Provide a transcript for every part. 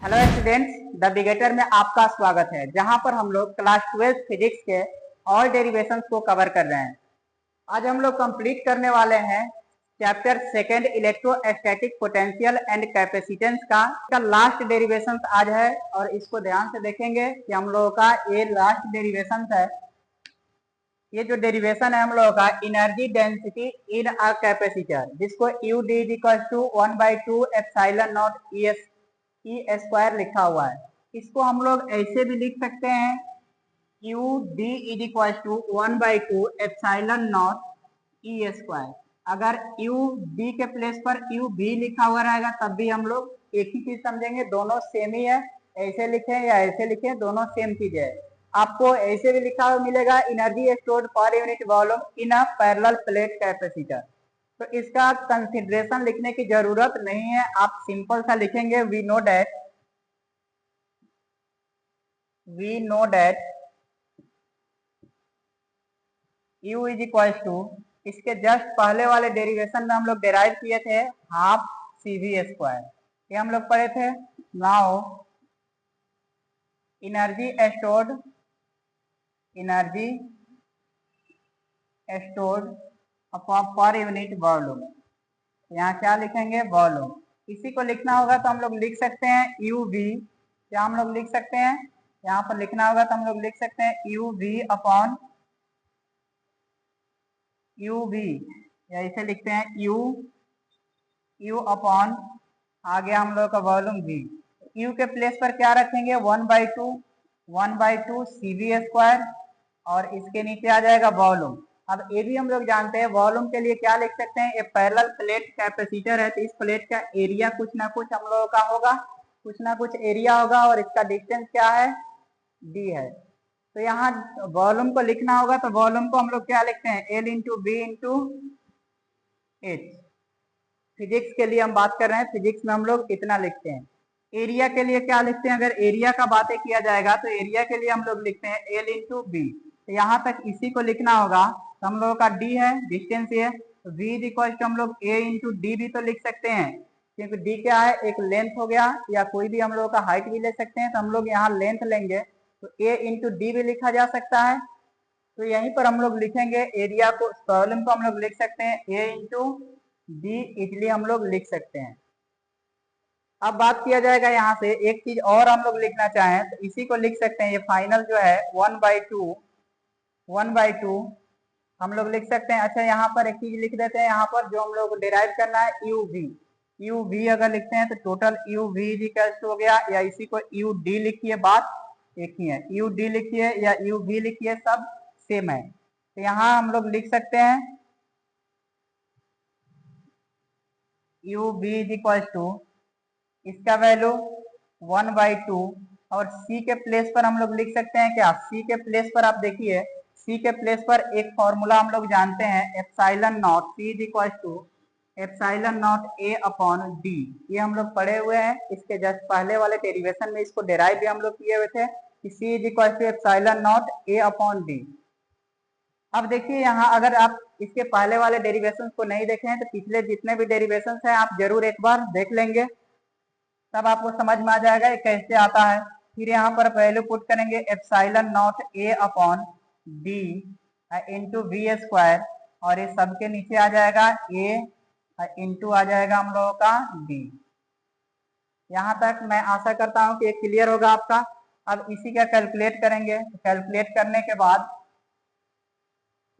Hello students, the बिगेटर में आपका स्वागत है, जहां पर हम लोग क्लास 12 फिजिक्स के ऑल डेरिवेशंस को कवर कर रहे हैं। आज हम लोग कंप्लीट करने वाले हैं chapter second electrostatic potential and capacitance का लास्ट डेरिवेशंस आज है। और इसको ध्यान से देखेंगे कि हम लोगों का ये लास्ट डेरिवेशंस है। ये जो डेरिवेशन है हम लोगों का energy density in a capacitor, जिसको U D equal to 1/2 epsilon naught E square लिखा हुआ है। इसको हम लोग ऐसे भी लिख सकते हैं U D is equal to 1/2 epsilon naught E square. अगर यू डी के प्लेस पर यू भी लिखा हुआ रहेगा तब भी हम लोग एक ही चीज समझेंगे, दोनों सेम ही है। ऐसे लिखें या ऐसे लिखें, दोनों सेम चीज है। आपको ऐसे भी लिखा हुआ मिलेगा energy stored per unit volume in a parallel plate capacitor. तो इसका कंसिडरेशन लिखने की जरूरत नहीं है, आप सिंपल सा लिखेंगे we know that u is equal to, इसके जस्ट पहले वाले डेरिवेशन में हम लोग डेराइव किए थे हाफ सी वी स्क्वायर, ये हम लोग पढ़े थे। Now energy stored per unit volume, यहाँ क्या लिखेंगे वॉल्यूम। इसी को लिखना होगा तो हम लोग लिख सकते हैं यू वी, क्या हम लोग लिख सकते हैं, यहाँ पर लिखना होगा तो हम लोग लिख सकते हैं U V upon U V, या इसे लिखते हैं यू अपॉन आ गया हम लोग का वॉल्यूम वी। यू के प्लेस पर क्या रखेंगे 1/2 सी वी स्क्वायर, और इसके नीचे आ जाएगा वॉल्यूम। अब ये भी हम लोग जानते हैं वॉल्यूम के लिए क्या लिख सकते हैं, ये पैरेलल प्लेट कैपेसिटर है तो इस प्लेट का एरिया कुछ ना कुछ हम लोगों का होगा, कुछ ना कुछ एरिया होगा, और इसका डिस्टेंस क्या है डी है। तो यहाँ वॉल्यूम को लिखना होगा तो वॉल्यूम को हम लोग क्या लिखते हैं L into B into H. Physics के लिए हम बात कर रहे हैं, फिजिक्स में हम लोग इतना लिखते हैं। एरिया के लिए क्या लिखते हैं, अगर एरिया का बातें किया जाएगा तो एरिया के लिए हम लोग लिखते हैं एल इंटू बी। तो यहाँ तक इसी को लिखना होगा तो हम लोगों का डी है, डिस्टेंस ये, तो वी इज इक्वल टू हम लोग ए इंटू डी भी तो लिख सकते हैं, क्योंकि डी क्या है एक लेंथ हो गया, या कोई भी हम लोग का हाइट भी ले सकते हैं। तो हम लोग यहाँ लेंथ लेंगे तो ए इंटू डी भी लिखा जा सकता है। तो यहीं पर हम लोग लिखेंगे एरिया को, प्रॉब्लम को हम लोग लिख सकते हैं ए इंटू डी, इसलिए हम लोग लिख सकते हैं। अब बात किया जाएगा यहाँ से एक चीज और हम लोग लिखना चाहें तो इसी को लिख सकते हैं, ये फाइनल जो है 1/2 हम लोग लिख सकते हैं। अच्छा यहाँ पर एक चीज लिख देते हैं, यहाँ पर जो हम लोग डिराइव करना है यू वी अगर लिखते हैं तो टोटल यू वी हो गया, या इसी को यू डी लिखिए, बात एक ही है, यू डी लिखिए या यू वी लिखिए, सब सेम है। तो यहाँ हम लोग लिख सकते हैं U V is equal to, इसका वैल्यू 1/2, और c के प्लेस पर हम लोग लिख सकते हैं क्या, c के प्लेस पर आप देखिए, c के प्लेस पर एक फॉर्मूला हम लोग जानते हैं epsilon naught, c is equal to epsilon naught a upon d, ये हम लोग पढ़े हुए हैं। इसके जस्ट पहले वाले डेरिवेशन में इसको डेराइव भी हम लोग किए हुए थे कि c is equal to epsilon naught a upon d। अब देखिए यहाँ अगर आप इसके पहले वाले डेरिवेशन को नहीं देखे हैं तो पिछले जितने भी डेरिवेशन हैं आप जरूर एक बार देख लेंगे, तब आपको समझ में आ जाएगा ये कैसे आता है। फिर यहाँ पर वैल्यू पुट करेंगे epsilon naught A upon D into V square, और ये सबके नीचे आ जाएगा ए इंटू आ जाएगा हम लोगों का डी। यहाँ तक मैं आशा करता हूँ कि ये क्लियर होगा आपका। अब इसी का कैलकुलेट करेंगे, कैलकुलेट करने के बाद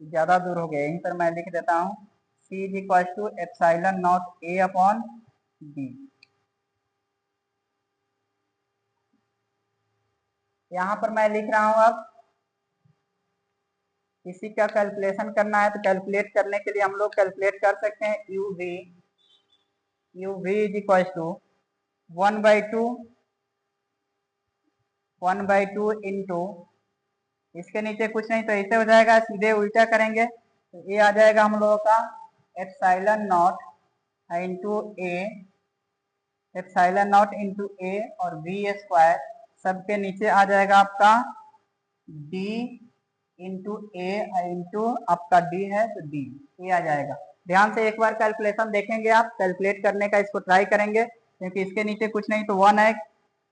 ज्यादा दूर हो गया, यहीं पर मैं लिख देता हूँ C is equal to epsilon naught A upon D. यहाँ पर मैं लिख रहा हूँ, अब इसी का कैलकुलेशन करना है तो कैलकुलेट करने के लिए हम लोग कैलकुलेट कर सकते हैं U V is equal to 1/2 into, इसके नीचे कुछ नहीं तो ऐसे हो जाएगा, सीधे उल्टा करेंगे तो ये आ जाएगा हम लोगों का epsilon naught into A, epsilon naught into A और वी स्क्वायर, सबके नीचे आ जाएगा आपका डी इंटू ए इंटू आपका डी है तो डी, ये आ जाएगा। ध्यान से एक बार कैलकुलेशन देखेंगे, आप कैलकुलेट करने का इसको ट्राई करेंगे, क्योंकि इसके नीचे कुछ नहीं तो 1 है,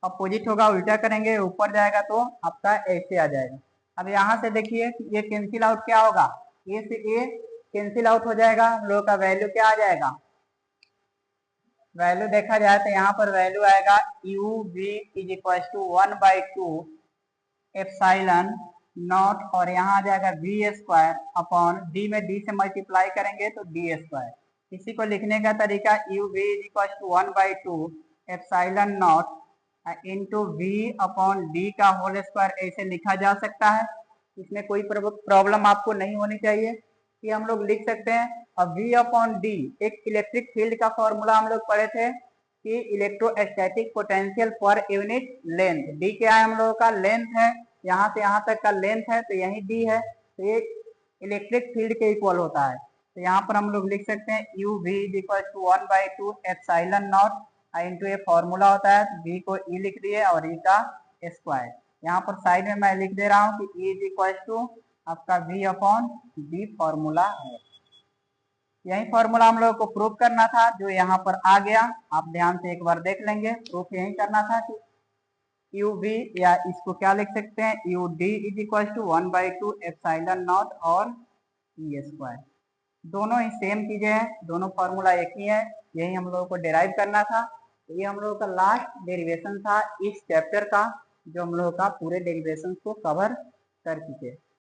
अपोजिट होगा, उल्टा करेंगे ऊपर जाएगा तो आपका ऐसे आ जाएगा। अब यहाँ से देखिए ये कैंसिल आउट क्या होगा, ए से ए कैंसिल आउट हो जाएगा, हम लोग का वैल्यू क्या आ जाएगा, वैल्यू देखा जाए तो यहाँ पर वैल्यू आएगा U V is equal to 1/2 epsilon naught, और यहाँ आ जाएगा वी स्क्वायर अपॉन डी में डी से मल्टीप्लाई करेंगे तो डी स्क्वायर। इसी को लिखने का तरीका U V is equal to 1/2 epsilon naught into V upon D का होल स्क्वायर ऐसे लिखा जा सकता है। इसमें कोई प्रॉब्लम आपको नहीं होनी चाहिए कि हम लोग लिख सकते हैं। अब वी अपॉन डी एक इलेक्ट्रिक फील्ड का फॉर्मूला हम लोग पढ़े थे कि electrostatic potential per unit length, D क्या है हम लोगों का, लेंथ है, यहाँ से यहाँ तक का लेंथ है तो यही डी है, तो ये इलेक्ट्रिक फील्ड के इक्वल होता है। तो यहाँ पर हम लोग लिख सकते हैं U V is equal to 1/2 epsilon naught into A formula होता है, v को e लिख दिए और e का स्क्वायर। यहाँ पर साइड में मैं लिख दे रहा हूँ कि e इज इक्वल टू आपका v अपॉन d फॉर्मूला है। यही फॉर्मूला हम लोगों को प्रूफ करना था, जो यहाँ पर आ गया, आप ध्यान से एक बार देख लेंगे। प्रूफ यही करना था कि यू वी, या इसको क्या लिख सकते हैं, U D is equal to 1/2 epsilon naught और e स्क्वायर। दोनों ही सेम चीजें हैं, दोनों फॉर्मूला एक ही है, यही हम लोगों को डिराइव करना था। तो ये हम लोगों का लास्ट डेरिवेशन था इस चैप्टर का, जो हम लोगों का पूरे डेरिवेशन को कवर कर चुके।